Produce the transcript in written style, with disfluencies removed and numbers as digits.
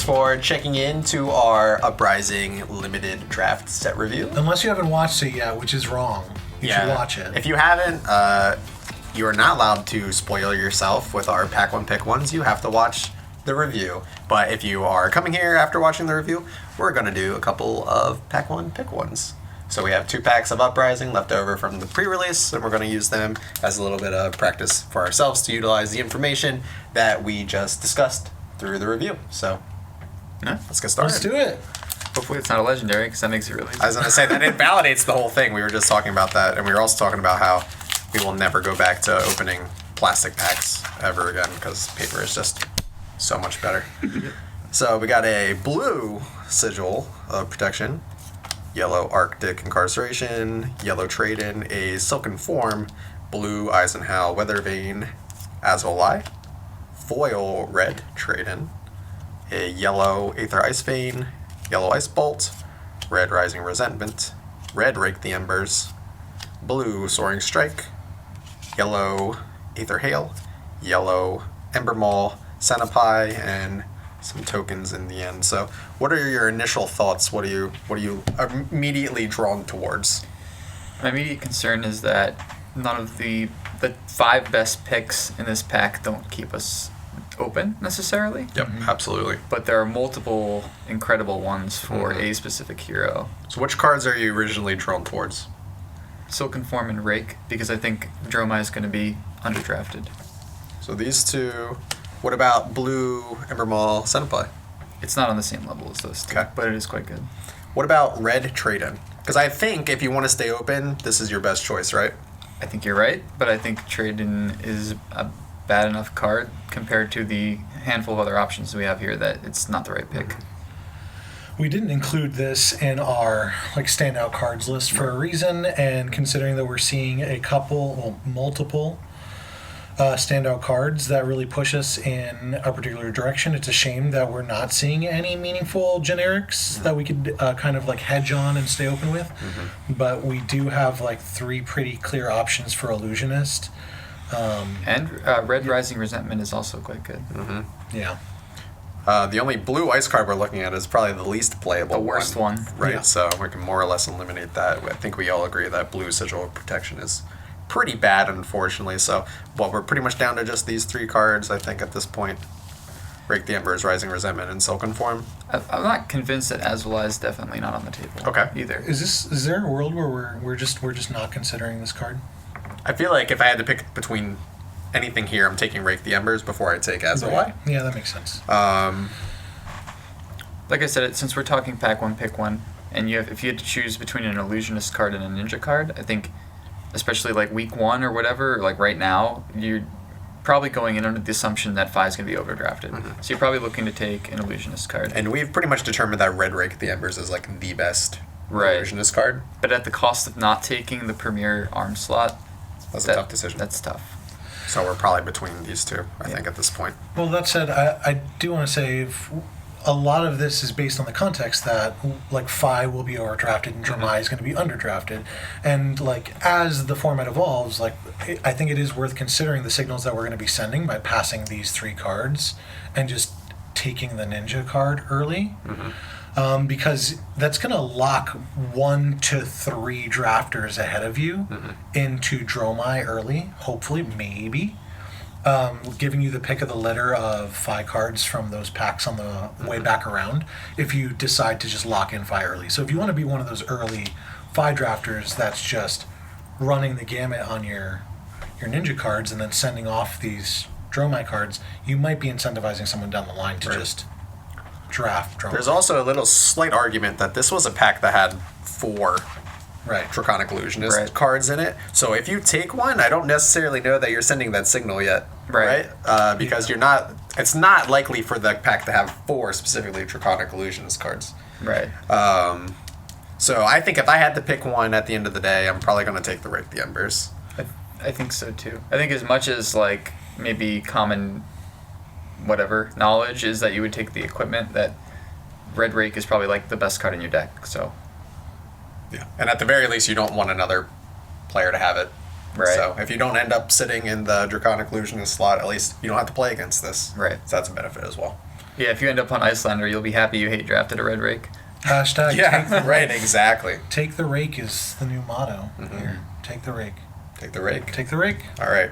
Thanks for checking in to our Uprising limited draft set review. Unless you haven't watched it yet, which is wrong. You should watch it. If you haven't, you are not allowed to spoil yourself with our Pack 1 Pick 1s. You have to watch the review. But if you are coming here after watching the review, we're going to do a couple of Pack 1 Pick 1s. So we have 2 packs of Uprising left over from the pre-release, and we're going to use them as a little bit of practice for ourselves to utilize the information that we just discussed through the review. So, let's get started. Let's do it. Hopefully it's not a legendary, because that makes it really easy. I was going to say, that invalidates the whole thing. We were just talking about that, and we were also talking about how we will never go back to opening plastic packs ever again, because paper is just so much better. So we got a blue Sigil of Protection, yellow Arctic Incarceration, yellow Trade-In, a Silken Form, blue Eisenhower Weathervane Azulai, foil red Trade-In, a yellow Aether Ice Vein, yellow Ice Bolt, red Rising Resentment, red Rake the Embers, blue Soaring Strike, yellow Aether Hail, yellow Ember Maul, Centipie, and some tokens in the end. So what are your initial thoughts? What are you immediately drawn towards? My immediate concern is that none of the 5 best picks in this pack don't keep us open necessarily. Yep, absolutely. But there are multiple incredible ones for a specific hero. So which cards are you originally drawn towards? Silken Form and Rake, because I think Dromai is going to be underdrafted. So these 2. What about blue Ember Maul Centipie? It's not on the same level as those 2, but it is quite good. What about red Trade-In? Because I think if you want to stay open, this is your best choice, right? I think you're right, but I think Trade-In is a bad enough card compared to the handful of other options we have here that it's not the right pick. We didn't include this in our standout cards list for a reason, and considering that we're seeing multiple standout cards that really push us in a particular direction, it's a shame that we're not seeing any meaningful generics that we could kind of hedge on and stay open with. But we do have 3 pretty clear options for Illusionist. And Red Rising Resentment is also quite good. Yeah. The only blue ice card we're looking at is probably the least playable. The worst one. Right, Yeah. So we can more or less eliminate that. I think we all agree that blue Sigil of Protection is pretty bad, unfortunately. So, we're pretty much down to just these 3 cards, I think, at this point. Rake the Embers, Rising Resentment, and Silken Form. I'm not convinced that Azulai is definitely not on the table. Okay. Either. Is there a world where we're just not considering this card? I feel like if I had to pick between anything here, I'm taking Rake the Embers before I take Azulai. Yeah, that makes sense. Like I said, since we're talking Pack 1, Pick 1, and if you had to choose between an Illusionist card and a Ninja card, I think, especially week 1 or whatever, right now, you're probably going in under the assumption that 5 is going to be overdrafted. So you're probably looking to take an Illusionist card. And we've pretty much determined that red Rake the Embers is the best Illusionist card. But at the cost of not taking the Premier Arm slot, That's a tough decision. That's tough. So we're probably between these 2, I think, at this point. Well, that said, I do want to say a lot of this is based on the context that Phi will be overdrafted and Dromai is going to be underdrafted, and as the format evolves, I think it is worth considering the signals that we're going to be sending by passing these 3 cards and just taking the Ninja card early. Because that's going to lock 1 to 3 drafters ahead of you into Dromai early, hopefully, maybe. Giving you the pick of the litter of 5 cards from those packs on the way back around if you decide to just lock in 5 early. So if you want to be one of those early 5 drafters that's just running the gamut on your Ninja cards and then sending off these Dromai cards, you might be incentivizing someone down the line to just draft Dromai. There's also a little slight argument that this was a pack that had 4 Draconic Illusionist cards in it. So if you take one, I don't necessarily know that you're sending that signal yet. Right? Because it's not likely for the pack to have 4 specifically Draconic Illusionist cards. Right. So I think if I had to pick one at the end of the day, I'm probably going to take the Rake the Embers. I think so too. I think as much as maybe common knowledge is that you would take the equipment, that Red Rake is probably the best card in your deck. So yeah, and at the very least, you don't want another player to have it. Right. So if you don't end up sitting in the Draconic Illusionist slot, at least you don't have to play against this. Right. So that's a benefit as well. Yeah, if you end up on Icelander, you'll be happy you hate drafted a red rake. Hashtag Yeah, right, exactly. take the rake is the new motto here. Take the rake. Take the rake. Take the rake. All right.